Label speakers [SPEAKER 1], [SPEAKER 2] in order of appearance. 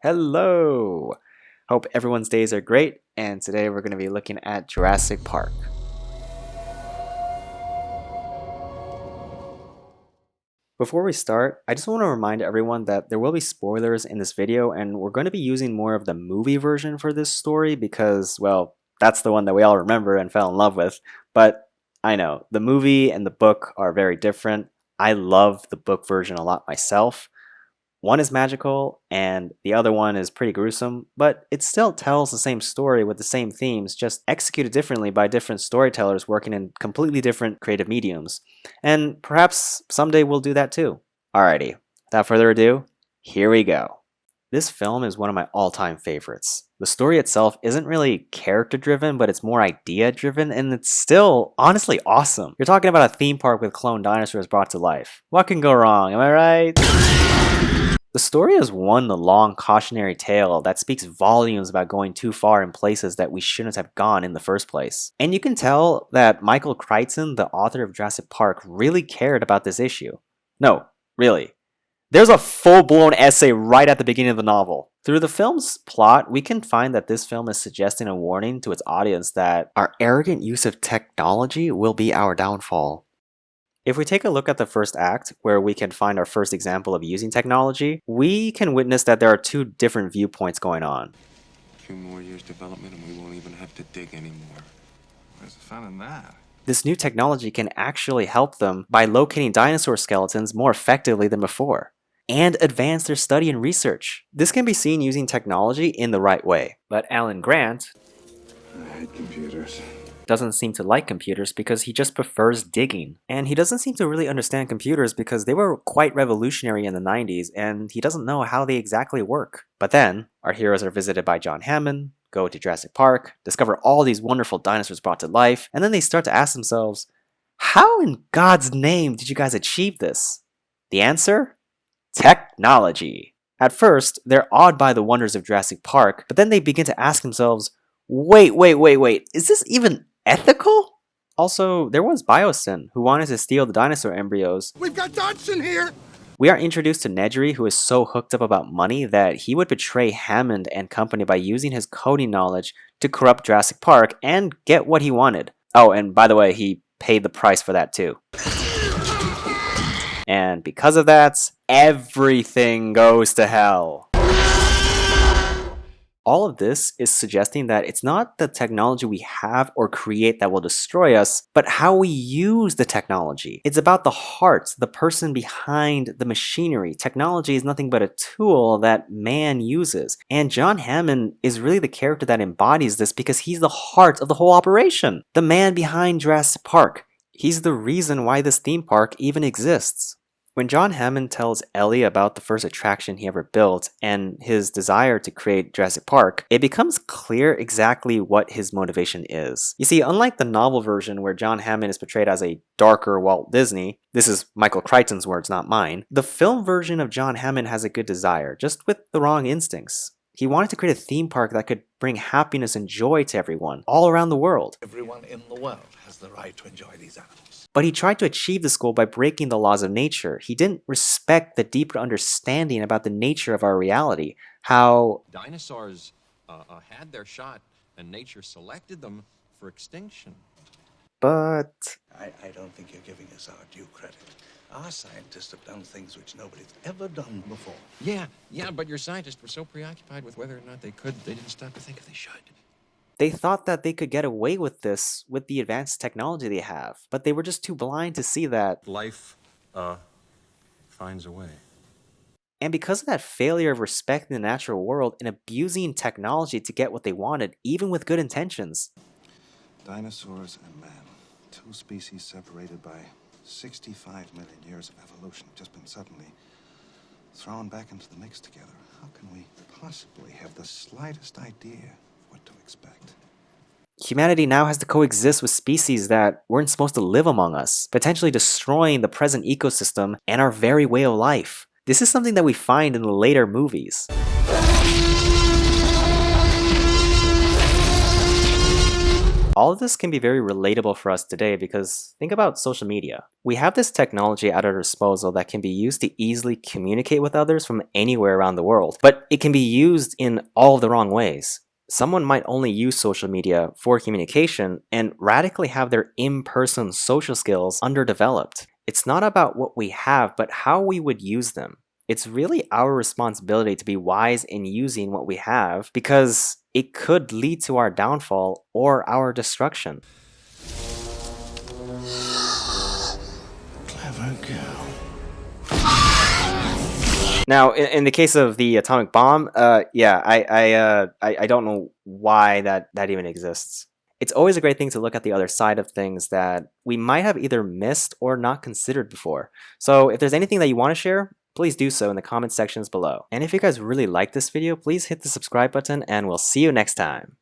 [SPEAKER 1] Hello! Hope everyone's days are great, and today we're going to be looking at Jurassic Park. Before we start, I just want to remind everyone that there will be spoilers in this video, and we're going to be using more of the movie version for this story because, well, that's the one that we all remember and fell in love with. But I know, the movie and the book are very different. I love the book version a lot myself. One is magical, and the other one is pretty gruesome, but it still tells the same story with the same themes, just executed differently by different storytellers working in completely different creative mediums. And perhaps someday we'll do that too. Alrighty, without further ado, here we go. This film is one of my all-time favorites. The story itself isn't really character-driven, but it's more idea-driven, and it's still honestly awesome. You're talking about a theme park with clone dinosaurs brought to life. What can go wrong, am I right? The story is one long cautionary tale that speaks volumes about going too far in places that we shouldn't have gone in the first place. And you can tell that Michael Crichton, the author of Jurassic Park, really cared about this issue. No, really. There's a full-blown essay right at the beginning of the novel. Through the film's plot, we can find that this film is suggesting a warning to its audience that our arrogant use of technology will be our downfall. If we take a look at the first act, where we can find our first example of using technology, we can witness that there are two different viewpoints going on.
[SPEAKER 2] A few more years development and we won't even have to dig anymore. Where's the fun in that?
[SPEAKER 1] This new technology can actually help them by locating dinosaur skeletons more effectively than before, and advance their study and research. This can be seen using technology in the right way. But Alan Grant
[SPEAKER 2] I hate computers.
[SPEAKER 1] Doesn't seem to like computers because he just prefers digging. And he doesn't seem to really understand computers because they were quite revolutionary in the 90s and he doesn't know how they exactly work. But then, our heroes are visited by John Hammond, go to Jurassic Park, discover all these wonderful dinosaurs brought to life, and then they start to ask themselves, how in God's name did you guys achieve this? The answer? Technology. At first, they're awed by the wonders of Jurassic Park, but then they begin to ask themselves, wait, is this even ethical? Also, there was Biosyn, who wanted to steal the dinosaur embryos.
[SPEAKER 2] We've got Dodson here!
[SPEAKER 1] We are introduced to Nedry, who is so hooked up about money that he would betray Hammond and company by using his coding knowledge to corrupt Jurassic Park and get what he wanted. Oh, and by the way, he paid the price for that too. And because of that, everything goes to hell. All of this is suggesting that it's not the technology we have or create that will destroy us, but how we use the technology. It's about the heart, the person behind the machinery. Technology is nothing but a tool that man uses. And John Hammond is really the character that embodies this because he's the heart of the whole operation. The man behind Jurassic Park. He's the reason why this theme park even exists. When John Hammond tells Ellie about the first attraction he ever built and his desire to create Jurassic Park, it becomes clear exactly what his motivation is. You see, unlike the novel version where John Hammond is portrayed as a darker Walt Disney, this is Michael Crichton's words, not mine, the film version of John Hammond has a good desire, just with the wrong instincts. He wanted to create a theme park that could bring happiness and joy to everyone, all around the world.
[SPEAKER 3] Everyone in the world has the right to enjoy these animals.
[SPEAKER 1] But he tried to achieve this goal by breaking the laws of nature. He didn't respect the deeper understanding about the nature of our reality, how
[SPEAKER 4] dinosaurs had their shot and nature selected them for extinction.
[SPEAKER 1] But
[SPEAKER 3] I don't think you're giving us our due credit. Our scientists have done things which nobody's ever done before.
[SPEAKER 4] Yeah, but your scientists were so preoccupied with whether or not they could, they didn't stop to think if they should.
[SPEAKER 1] They thought that they could get away with this with the advanced technology they have, but they were just too blind to see that
[SPEAKER 4] Life finds a way.
[SPEAKER 1] And because of that failure of respecting the natural world and abusing technology to get what they wanted, even with good intentions.
[SPEAKER 2] Dinosaurs and man, two species separated by 65 million years of evolution, have just been suddenly thrown back into the mix together. How can we possibly have the slightest idea what to expect?
[SPEAKER 1] Humanity now has to coexist with species that weren't supposed to live among us, potentially destroying the present ecosystem and our very way of life. This is something that we find in the later movies. All of this can be very relatable for us today because think about social media. We have this technology at our disposal that can be used to easily communicate with others from anywhere around the world, but it can be used in all of the wrong ways. Someone might only use social media for communication and radically have their in-person social skills underdeveloped. It's not about what we have, but how we would use them. It's really our responsibility to be wise in using what we have because it could lead to our downfall or our destruction.
[SPEAKER 3] Clever girl.
[SPEAKER 1] Now, in the case of the atomic bomb, yeah, I don't know why that even exists. It's always a great thing to look at the other side of things that we might have either missed or not considered before. So if there's anything that you want to share, please do so in the comment sections below. And if you guys really like this video, please hit the subscribe button and we'll see you next time.